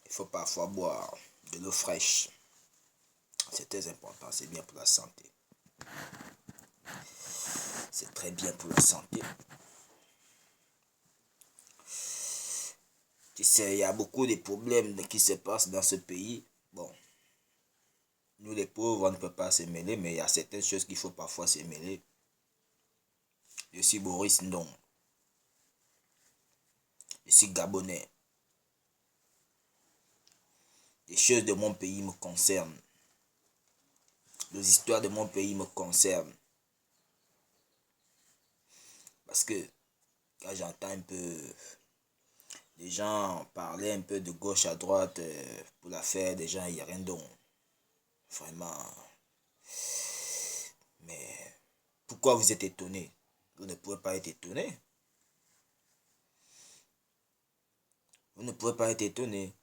Il faut parfois boire de l'eau fraîche. C'est très important, c'est bien pour la santé. C'est très bien pour la santé. Tu sais, il y a beaucoup de problèmes qui se passent dans ce pays. Bon, nous les pauvres, on ne peut pas se mêler, mais il y a certaines choses qu'il faut parfois se mêler. Je suis Boris Ndong. Je suis Gabonais. Les choses de mon pays me concernent. Les histoires de mon pays me concernent. Parce que quand j'entends un peu les gens parler un peu de gauche à droite pour l'affaire des gens Irindon, vraiment. Mais pourquoi vous êtes étonné? Vous ne pouvez pas être étonné. Vous ne pouvez pas être étonné.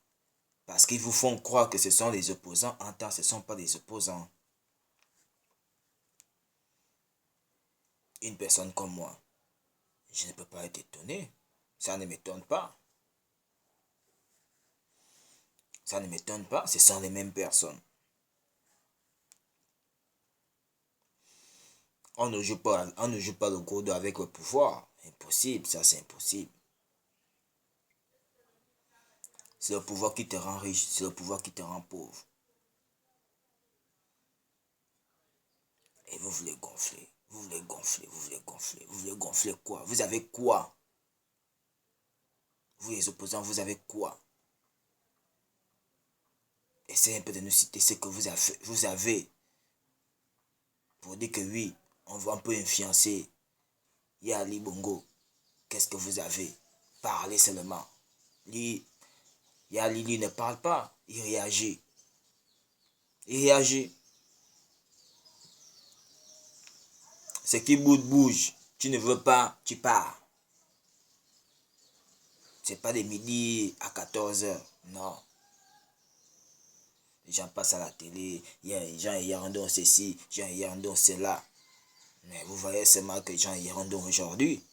Parce qu'ils vous font croire que ce sont les opposants. En temps, ce ne sont pas des opposants. Une personne comme moi, je ne peux pas être étonné. Ça ne m'étonne pas. Ça ne m'étonne pas. Ce sont les mêmes personnes. On ne joue pas le gros dos avec le pouvoir. Impossible, ça c'est impossible. C'est le pouvoir qui te rend riche, c'est le pouvoir qui te rend pauvre. Et vous voulez gonfler, vous voulez gonfler, vous voulez gonfler, vous voulez gonfler quoi? Vous avez quoi? Vous les opposants, vous avez quoi? Essayez un peu de nous citer ce que vous avez pour dire que oui, on peut influencer Yali Bongo. Qu'est-ce que vous avez? Parlez seulement. Yali ne parle pas, il réagit. Il réagit. Ce qui bouge. Tu ne veux pas, tu pars. C'est pas de midi à 14h. Non. Les gens passent à la télé. Jean Yandon ceci, Jean Yandon cela. Mais vous voyez seulement que Jean Yandon aujourd'hui.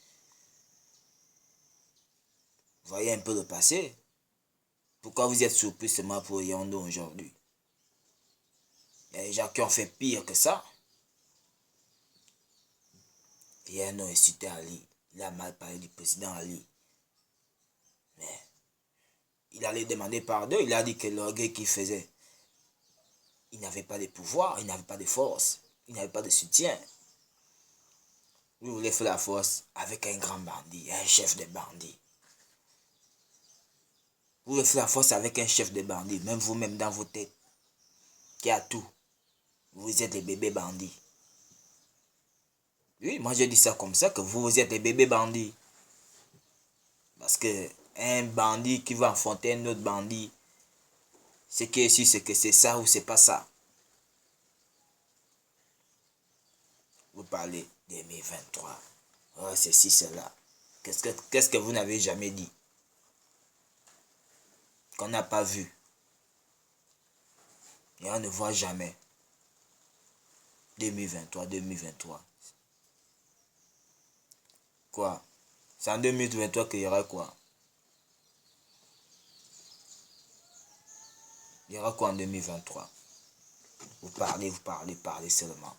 Vous voyez un peu le passé. Pourquoi vous êtes surpris seulement pour Yandon aujourd'hui? Il y a des gens qui ont fait pire que ça. Yandon est cité Ali. Il a mal parlé du président Ali. Mais il allait demander pardon. Il a dit que l'orgueil qu'il faisait, il n'avait pas de pouvoir, il n'avait pas de force, il n'avait pas de soutien. Vous voulez faire la force avec un grand bandit, un chef de bandit. Vous voulez faire la force avec un chef de bandit, même vous-même dans vos têtes, qui a tout. Vous êtes les bébés bandits. Oui, moi je dis ça comme ça, que vous êtes les bébés bandits. Parce que un bandit qui va enfanter un autre bandit, ce qui est sûr, c'est que c'est ça ou c'est pas ça. Vous parlez 2023. Oh, ceci, cela. Qu'est-ce que vous n'avez jamais dit? Qu'on n'a pas vu. Et on ne voit jamais. 2023, 2023. Quoi? C'est en 2023 qu'il y aura quoi? Il y aura quoi en 2023? Vous parlez seulement.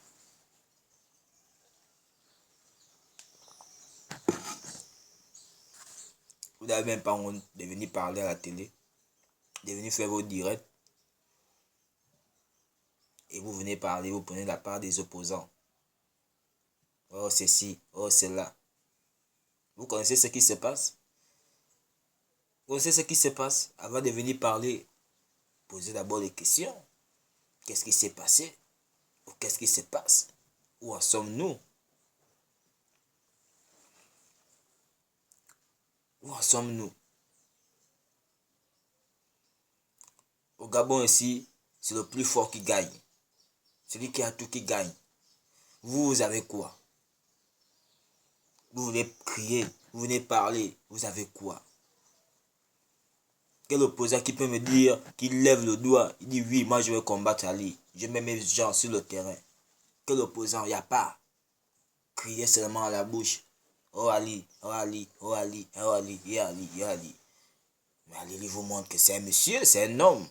Vous n'avez même pas honte de venir parler à la télé, de venir faire vos directs. Et vous venez parler, vous prenez la part des opposants. Oh, ceci, oh, cela. Vous connaissez ce qui se passe? Vous connaissez ce qui se passe? Avant de venir parler, posez d'abord les questions. Qu'est-ce qui s'est passé? Ou qu'est-ce qui se passe? Où en sommes-nous? Où en sommes-nous? Au Gabon ici, c'est le plus fort qui gagne. Celui qui a tout qui gagne. Vous avez quoi? Vous voulez crier, vous venez parler, vous avez quoi? Quel opposant qui peut me dire, qu'il lève le doigt, il dit oui, moi je vais combattre Ali. Je mets mes gens sur le terrain. Quel opposant? Il n'y a pas. Crier seulement à la bouche. Oh Ali, oh Ali, oh Ali, oh Ali, ya Ali, ya Ali. Mais allez, vous montre que c'est un monsieur, c'est un homme.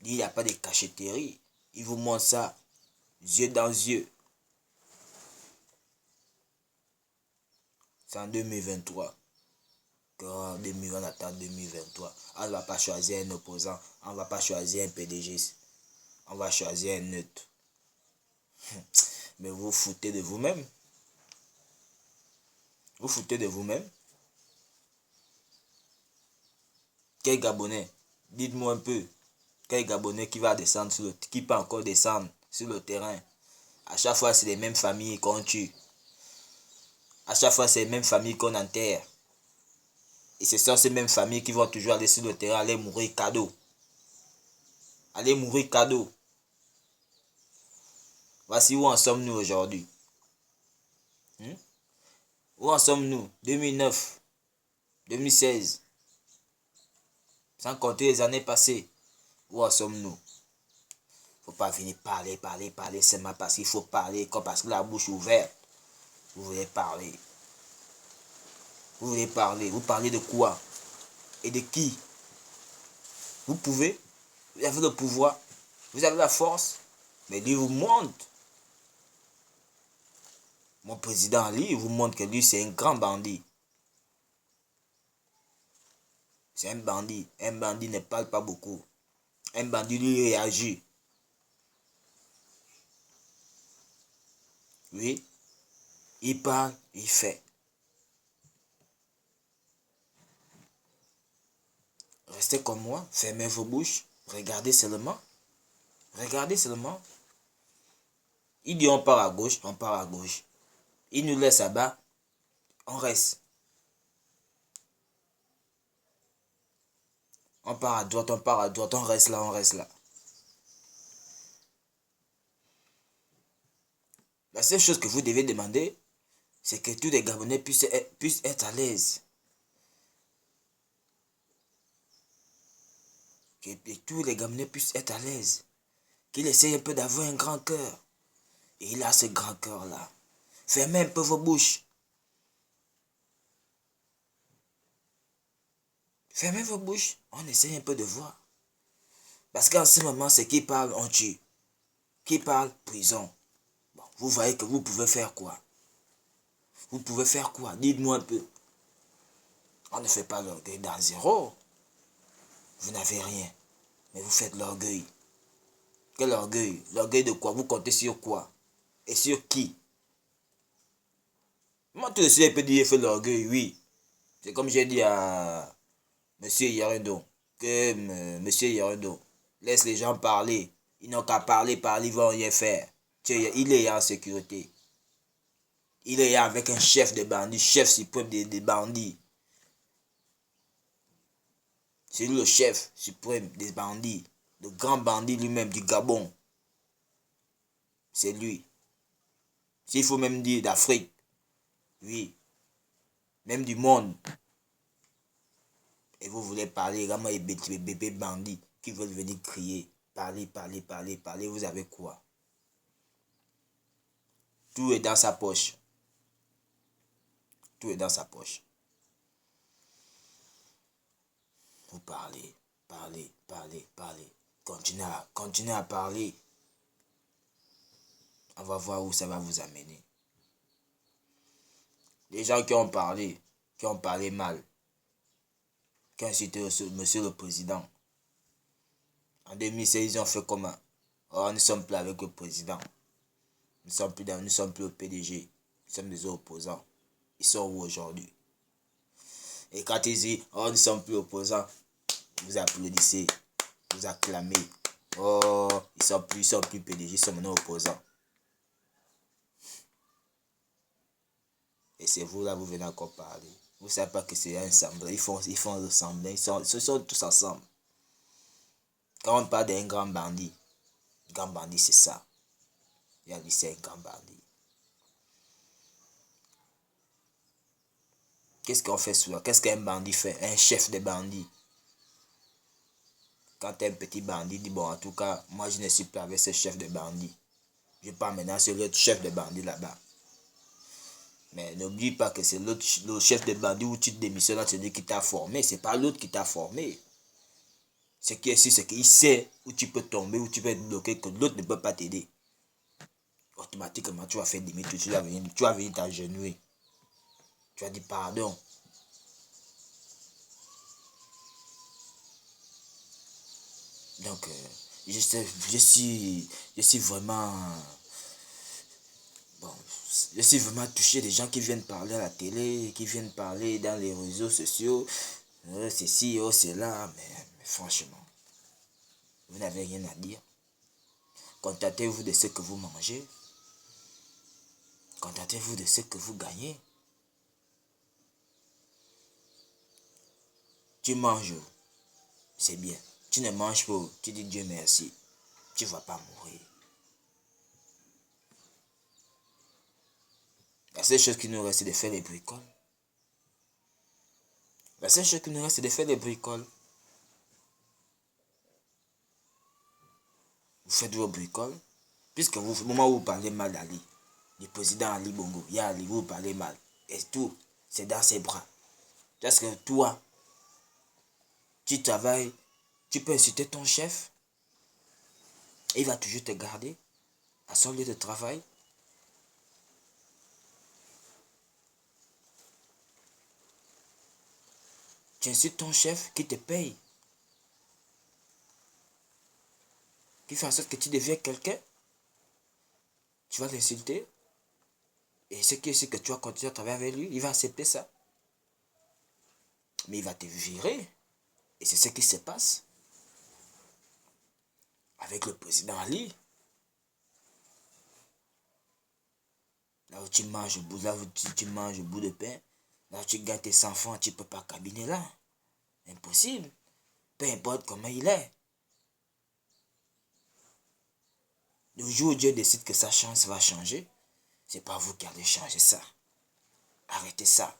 Il n'y a pas de cachetterie. Il vous montre ça, yeux dans yeux. C'est en 2023. En 2000, on attend 2023. On ne va pas choisir un opposant. On ne va pas choisir un PDG. On va choisir un neutre. Mais vous vous foutez de vous-même. Vous foutez de vous-même. Quel Gabonais? Dites-moi un peu. Quel Gabonais qui va descendre sur qui peut encore descendre sur le terrain? À chaque fois, c'est les mêmes familles qu'on tue. À chaque fois, c'est les mêmes familles qu'on enterre. Et ce sont ces mêmes familles qui vont toujours aller sur le terrain, aller mourir cadeau. Aller mourir cadeau. Voici où en sommes-nous aujourd'hui. Où en sommes-nous? 2009, 2016. Sans compter les années passées. Où en sommes-nous? Faut pas venir parler seulement parce qu'il faut parler, comme parce que la bouche est ouverte. Vous voulez parler. Vous voulez parler. Vous parlez de quoi? Et de qui? Vous pouvez. Vous avez le pouvoir. Vous avez la force. Mais lui vous montre. Mon président Ali vous montre que lui c'est un grand bandit. C'est un bandit. Un bandit ne parle pas beaucoup. Un bandit lui réagit. Oui. Il parle, il fait. Restez comme moi, fermez vos bouches, regardez seulement. Regardez seulement. Il dit on part à gauche, on part à gauche. Il nous laisse là-bas, on reste. On part à droite, on reste là, on reste là. La seule chose que vous devez demander, c'est que tous les Gabonais puissent être à l'aise. Que tous les Gabonais puissent être à l'aise. Qu'il essaye un peu d'avoir un grand cœur. Et il a ce grand cœur-là. Fermez un peu vos bouches. Fermez vos bouches. On essaye un peu de voir. Parce qu'en ce moment, c'est qui parle, on tue. Qui parle, prison. Bon, vous voyez que vous pouvez faire quoi? Vous pouvez faire quoi? Dites-moi un peu. On ne fait pas l'orgueil dans zéro. Vous n'avez rien. Mais vous faites l'orgueil. Quel orgueil? L'orgueil de quoi? Vous comptez sur quoi? Et sur qui? Moi, tout le monde peut dire fait l'orgueil, oui. C'est comme j'ai dit à Monsieur Yarundo. Que Monsieur Yarundo laisse les gens parler. Ils n'ont qu'à parler, ils vont rien faire. Il est en sécurité. Il est avec un chef de bandits, chef suprême des bandits. C'est lui le chef suprême des bandits. Le grand bandit lui-même du Gabon. C'est lui. S'il faut même dire d'Afrique. Oui. Même du monde. Et vous voulez parler, vraiment les bébés bandits qui veulent venir crier. Parler. Vous avez quoi? Tout est dans sa poche. Tout est dans sa poche. Vous parlez. Continuez à parler. On va voir où ça va vous amener. Les gens qui ont parlé mal, qui ont incité monsieur le président. En 2016, ils ont fait comment? Oh, nous ne sommes plus avec le président. Nous ne sommes plus au PDG. Nous sommes des opposants. Ils sont où aujourd'hui? Et quand ils disent, oh, nous ne sommes plus opposants, vous applaudissez, vous acclamez. Oh, ils sont plus PDG, ils sont maintenant opposants. Et c'est vous là, vous venez encore parler. Vous ne savez pas que c'est un semblant. Ils font le semblant. Ils sont tous ensemble. Quand on parle d'un grand bandit c'est ça. Il a dit c'est un grand bandit. Qu'est-ce qu'on fait souvent? Qu'est-ce qu'un bandit fait? Un chef de bandit. Quand un petit bandit dit, bon, en tout cas, moi je ne suis pas avec ce chef de bandit. Je pars maintenant sur l'autre chef de bandit là-bas. Mais n'oublie pas que c'est l'autre, le chef de bandit où tu te démissionnes là, c'est lui qui t'a formé. C'est pas l'autre qui t'a formé. Ce qui est sûr, c'est qu'il sait où tu peux tomber, où tu peux être bloqué, que l'autre ne peut pas t'aider. Automatiquement, tu vas faire demi-tour, tu vas venir t'agenouiller. Tu vas dire pardon. Donc, je suis vraiment... Bon, je suis vraiment touché des gens qui viennent parler à la télé, qui viennent parler dans les réseaux sociaux. Ceci, oh, c'est là, mais franchement, vous n'avez rien à dire. Contentez-vous de ce que vous mangez. Contentez-vous de ce que vous gagnez. Tu manges, c'est bien. Tu ne manges pas, tu dis Dieu merci. Tu ne vas pas mourir. La seule chose qui nous reste, c'est de faire les bricoles. La seule chose qui nous reste, c'est de faire les bricoles. Vous faites vos bricoles. Puisque vous, au moment où vous parlez mal d'Ali, du président Ali Bongo, il y a Ali, vous parlez mal. Et tout, c'est dans ses bras. Parce que toi, tu travailles, tu peux insulter ton chef. Et il va toujours te garder à son lieu de travail. Tu insultes ton chef qui te paye. Qui fait en sorte que tu deviens quelqu'un. Tu vas l'insulter. Et ce qui est sûr que tu vas continuer à travailler avec lui, il va accepter ça. Mais il va te virer. Et c'est ce qui se passe avec le président Ali. Là où tu manges au bout, là où tu manges au bout de pain, là où tu gagnes tes 100 francs, tu ne peux pas cabiner là. Impossible. Peu importe comment il est. Le jour où Dieu décide que sa chance va changer, c'est pas vous qui allez changer ça. Arrêtez ça.